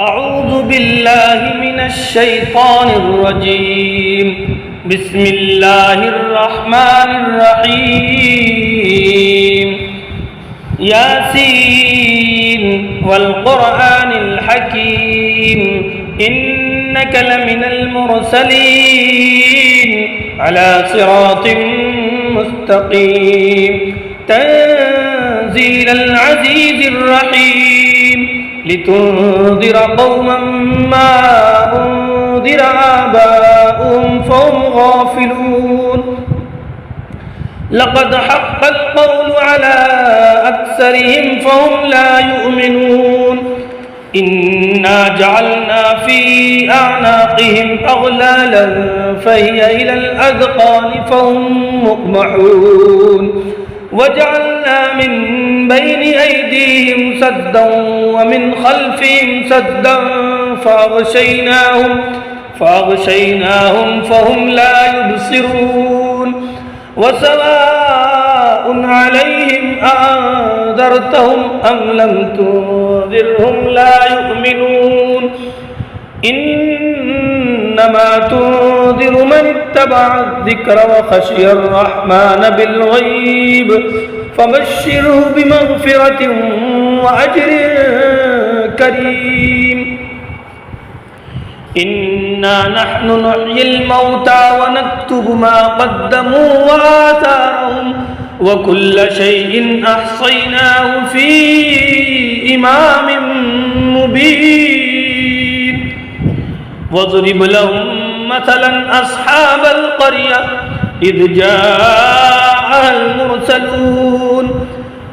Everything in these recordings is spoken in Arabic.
أعوذ بالله من الشيطان الرجيم. بسم الله الرحمن الرحيم. ياسين والقرآن الحكيم إنك لمن المرسلين على صراط مستقيم تنزيل العزيز الرحيم لتنذر قوما ما أنذر آباؤهم فهم غافلون لقد حق القول على أكثرهم فهم لا يؤمنون إنا جعلنا في أعناقهم أغلالا فهي إلى الأذقان فهم مقمحون وجعلنا من بين أيديهم سدا ومن خلفهم سدا فأغشيناهم فهم لا يبصرون وسواء عليهم أنذرتهم أم لم تنذرهم لا يؤمنون إنما تنذر من اتبع الذكر وخشي الرحمن بالغيب فبشره بمغفرة وأجر كريم. إنا نحن نحيي الموتى ونكتب ما قدموا وآثارهم وكل شيء أحصيناه في إمام مبين. واضرب لهم مثلا أصحاب القرية إذ جاءها المرسلون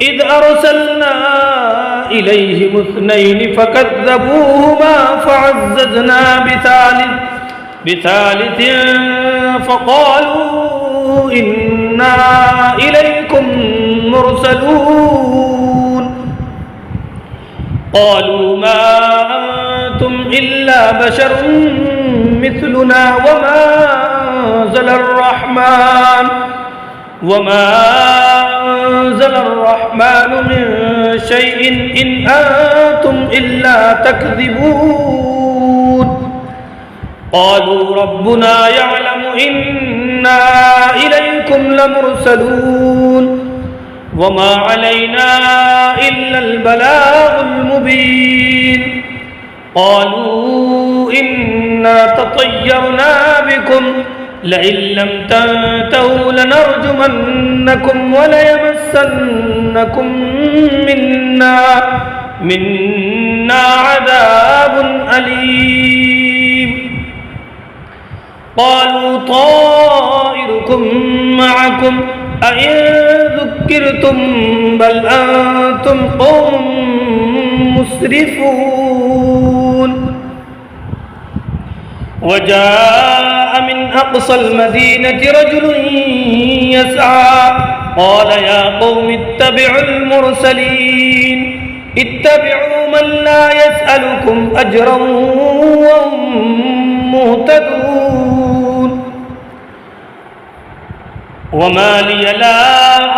إذ أرسلنا إليهم اثنين فكذبوهما فعززنا بثالث فقالوا إنا إليكم مرسلون قالوا ما أنتم إلا بشر مثلنا وما أنزل الرحمن من شيء إن أنتم إلا تكذبون قالوا ربنا يعلم إنا إليكم لمرسلون وما علينا إلا البلاغ المبين. قالوا إنا تطيرنا بكم لئن لم تنتهوا لنرجمنكم وليمسنكم منا عذاب أليم. قالوا طائركم معكم أئن ذكرتم بل أنتم قوم مسرفون. وجاء من أقصى المدينة رجل يسعى قال يا قوم اتبعوا المرسلين اتبعوا من لا يسألكم أجرا وهم مهتدون. وما لي لا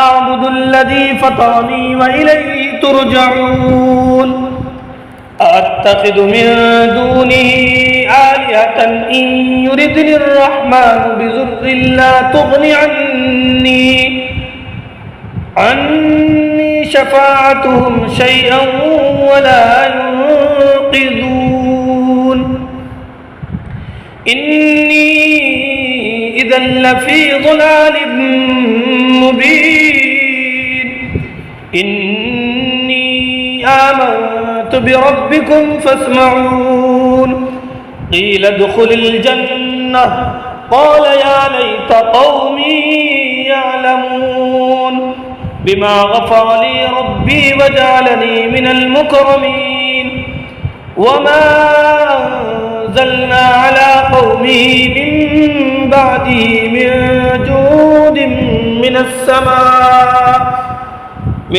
أعبد الذي فطرني وإليه ترجعون. أأتخذ من دونه آلهة إن يردني الرحمن بضر لا تغن عني شفاعتهم شيئا ولا ينقذون. إني إذا لفي ضلال مبين. إني آمنت بربكم فاسمعون. قيل ادخل الجنة قال يا ليت قومي يعلمون بما غفر لي ربي وجعلني من المكرمين. وما أنزلنا على قومه من بعده من جود من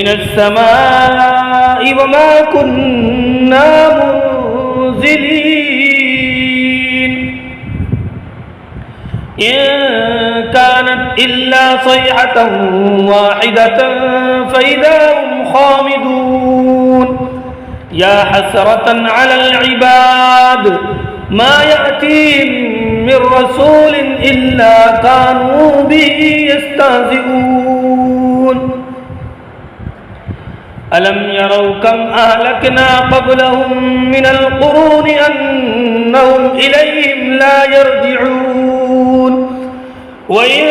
السماء وما كنا منزلين. إن كانت إلا صيحة واحدة فإذا هم خامدون. يا حسرة على العباد ما يأتيهم من رسول إلا كانوا به يستهزئون ألم يروا كم أهلكنا قبلهم من القرون أنهم إليهم لا يرجعون وإن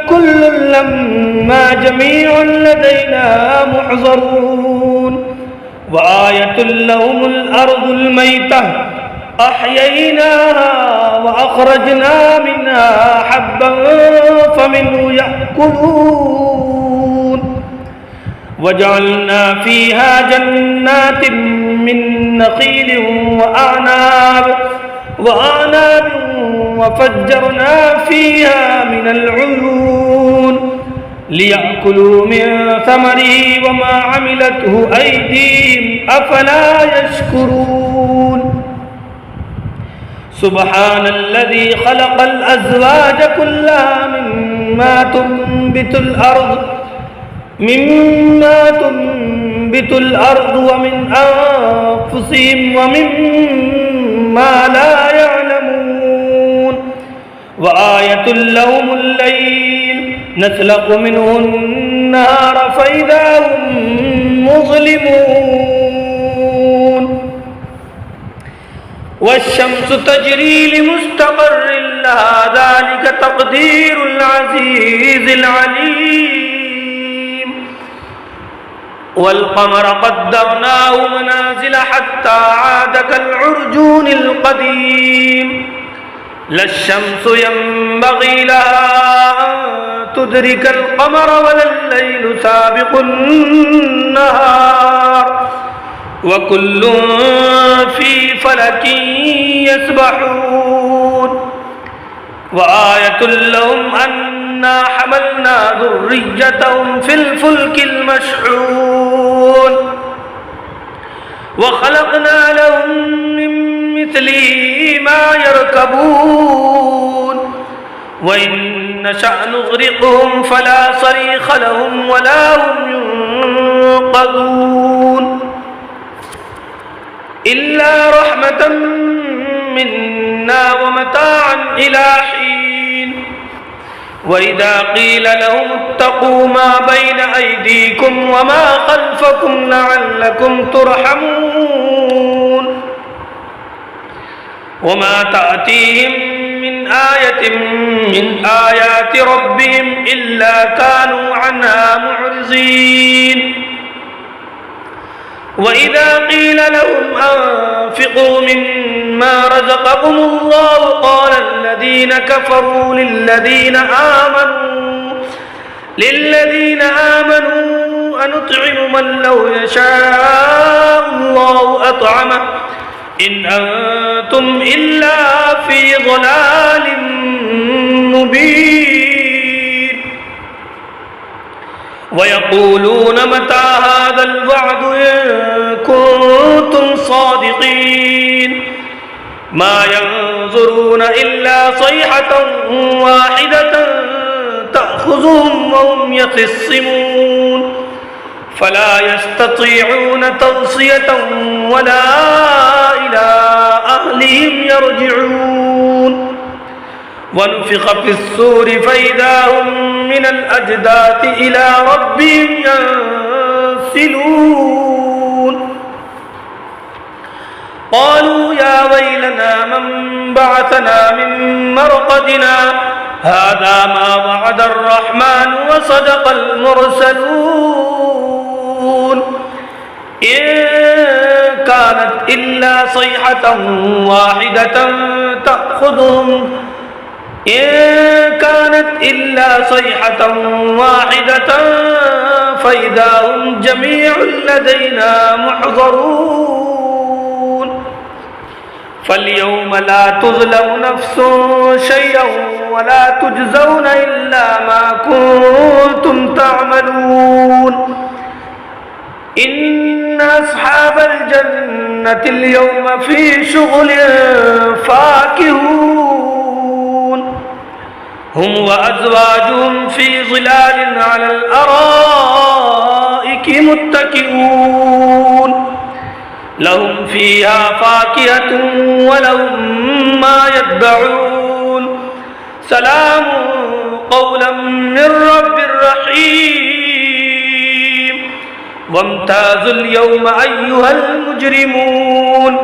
كل لما جميع لدينا محضرون وآية لهم الأرض الميتة أحييناها وأخرجنا منها حبا فمنه يأكلون وجعلنا فيها جنات من نخيل وأعناب وفجرنا فيها من العيون ليأكلوا من ثمره وما عملته أيديهم أفلا يشكرون سبحان الذي خلق الأزواج كلها مما تنبت الأرض ومن أنفسهم ومما لا يعلمون وآية لهم الليل نسلق منه النهار فإذا هم مظلمون والشمس تجري لمستقر لها ذلك تقدير العزيز العليم والقمر قدرناه منازل حتى عاد كالعرجون القديم لا الشمس ينبغي لها أن تدرك القمر ولا الليل سابق النهار وكل في فلك يسبحون وآية لهم أنا حملنا ذريتهم في الفلك المشحون وخلقنا لهم من مثله ما يركبون وإن نشأ نغرقهم فلا صريخ لهم ولا هم ينقذون إلا رحمة منا ومتاعا إلى حين وإذا قيل لهم اتقوا ما بين أيديكم وما خلفكم لعلكم ترحمون وما تأتيهم من آية من آيات ربهم إلا كانوا عنها معرضين وإذا قيل لهم أنفقوا مما رزقكم الله قال الذين كفروا للذين آمنوا أنطعم من لو يشاء الله أطعمه إن أنتم إلا في ضلال مبين ويقولون متى هذا الوعد إن كنتم صادقين ما ينظرون إلا صيحة واحدة تأخذهم وهم يخصمون فلا يستطيعون توصية ولا إلى أهلهم يرجعون ونفخ في الصور فإذا هم من الأجداث إلى ربهم ينسلون قالوا يا ويلنا من بعثنا من مرقدنا هذا ما وعد الرحمن وصدق المرسلون إن كانت إلا صيحة واحدة فإذا هم جميع لدينا محضرون فاليوم لا تظلم نفس شيئا ولا تجزون إلا ما كنتم تعملون إن أصحاب الجنة اليوم في شغل فاكهون هم وأزواجهم في ظلال على الأرائك متكئون لهم فيها فاكهة ولهم ما يدعون سلام قولا من رب رحيم وامتازوا اليوم أيها المجرمون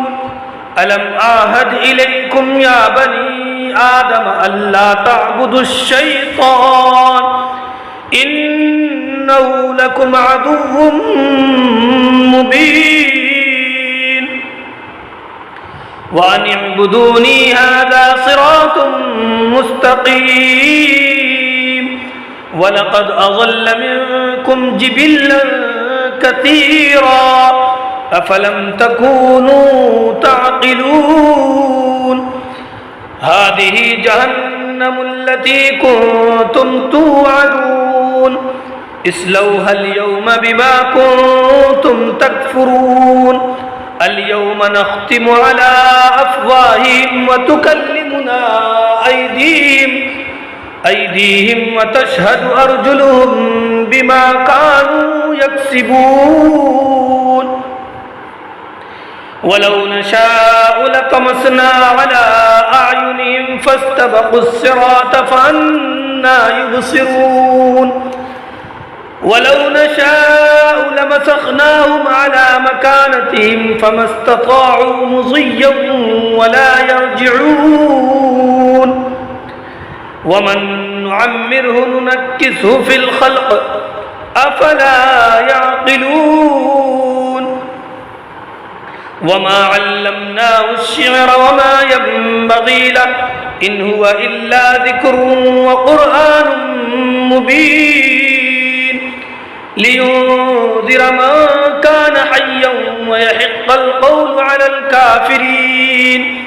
ألم أعهد إليكم يا بني آدم ألا تعبدوا الشيطان إنه لكم عدو مبين وأن اعبدوني هذا صراط مستقيم ولقد أضل منكم جبلا كثيرا أفلم تكونوا تعقلون هذه جهنم التي كنتم توعدون اصلوها اليوم بما كنتم تكفرون اليوم نختم على أفواههم وتكلمنا أيديهم وتشهد أرجلهم بما كانوا يكسبون ولو نشاء لطمسنا على أعينهم فاستبقوا الصراط فأنى يبصرون ولو نشاء لمسخناهم على مكانتهم فما استطاعوا مضيا ولا يرجعون ومن نعمره ننكسه في الخلق أفلا يعقلون وما علمناه الشعر وما ينبغي له إن هو إلا ذكر وقرآن مبين لينذر من كان حيا ويحق القول على الكافرين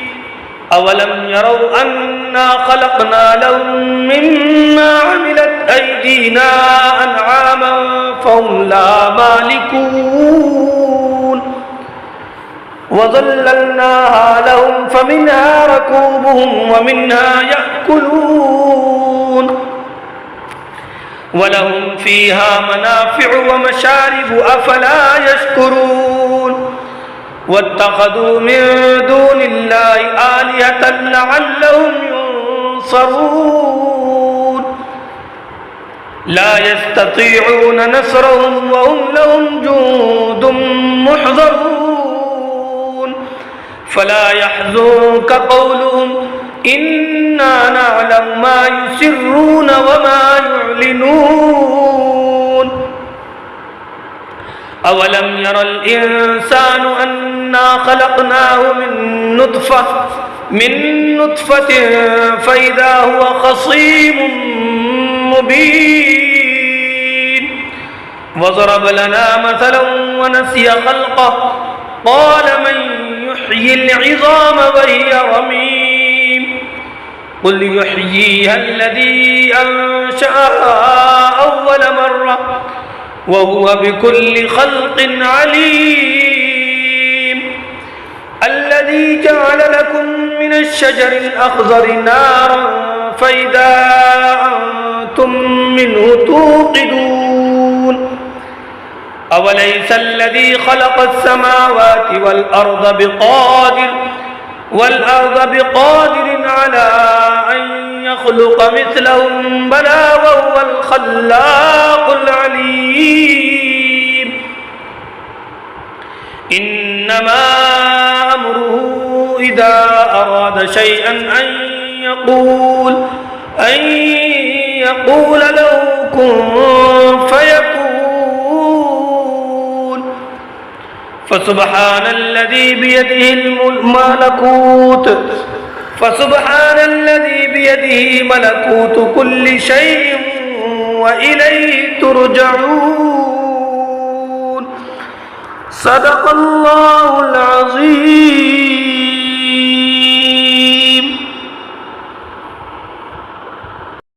أولم يروا أنا خلقنا لهم مما عملت أيدينا أنعاما فهم لا مالكون وظللناها لهم فمنها ركوبهم ومنها يأكلون ولهم فيها منافع ومشارب أفلا يشكرون واتخذوا من دون الله آلهة لعلهم ينصرون لا يستطيعون نصرهم وهم لهم جند محضرون فلا يحزنك قولهم إنا نعلم ما يسرون وما يعلنون أولم ير الإنسان أنا خلقناه من نطفة فإذا هو خصيم مبين وضرب لنا مثلا ونسي خلقه قال من يحيي العظام وهي رميم قل يحييها الذي أنشأها أول مرة وهو بكل خلق عليم الذي جعل لكم من الشجر الأخضر نارا فإذا أنتم منه توقدون أوليس الذي خلق السماوات والأرض بقادر على أن يخلق مثلهم بلى وهو الخلاق العليم إنما أمره إذا أراد شيئا أن يقول له كن فيكون فسبحان الذي بيده ملكوت كل شيء وإليه ترجعون صدق الله العظيم.